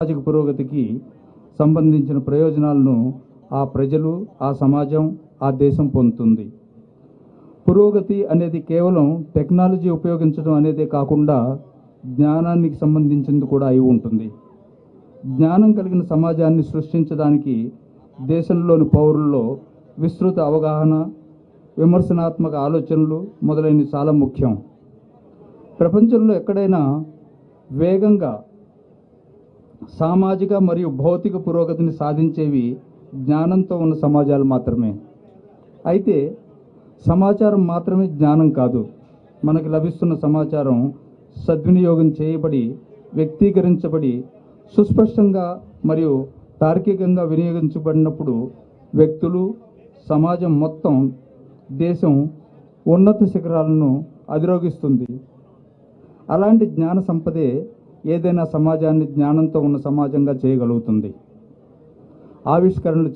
సామాజిక పురోగతికి సంబంధించిన ప్రయోజనాలను ఆ ప్రజలు, ఆ సమాజం, ఆ దేశం పొందుతుంది. పురోగతి అనేది కేవలం టెక్నాలజీ ఉపయోగించడం అనేదే కాకుండా జ్ఞానానికి సంబంధించింది కూడా అయి ఉంటుంది. జ్ఞానం కలిగిన సమాజాన్ని సృష్టించడానికి దేశంలోని పౌరుల్లో విస్తృత అవగాహన, విమర్శనాత్మక ఆలోచనలు మొదలైనవి చాలా ముఖ్యం. ప్రపంచంలో ఎక్కడైనా వేగంగా సామాజిక మరియు భౌతిక పురోగతిని సాధించేవి జ్ఞానంతో ఉన్న సమాజాలు మాత్రమే. అయితే సమాచారం మాత్రమే జ్ఞానం కాదు. మనకు లభిస్తున్న సమాచారం సద్వినియోగం చేయబడి, వ్యక్తీకరించబడి, సుస్పష్టంగా మరియు తార్కికంగా వినియోగించబడినప్పుడు వ్యక్తులు, సమాజం మొత్తం, దేశం ఉన్నత శిఖరాలను అధిరోహిస్తుంది. అలాంటి జ్ఞాన సంపదే ఏదైనా సమాజాన్ని జ్ఞానంతో ఉన్న సమాజంగా చేయగలుగుతుంది. ఆవిష్కరణలు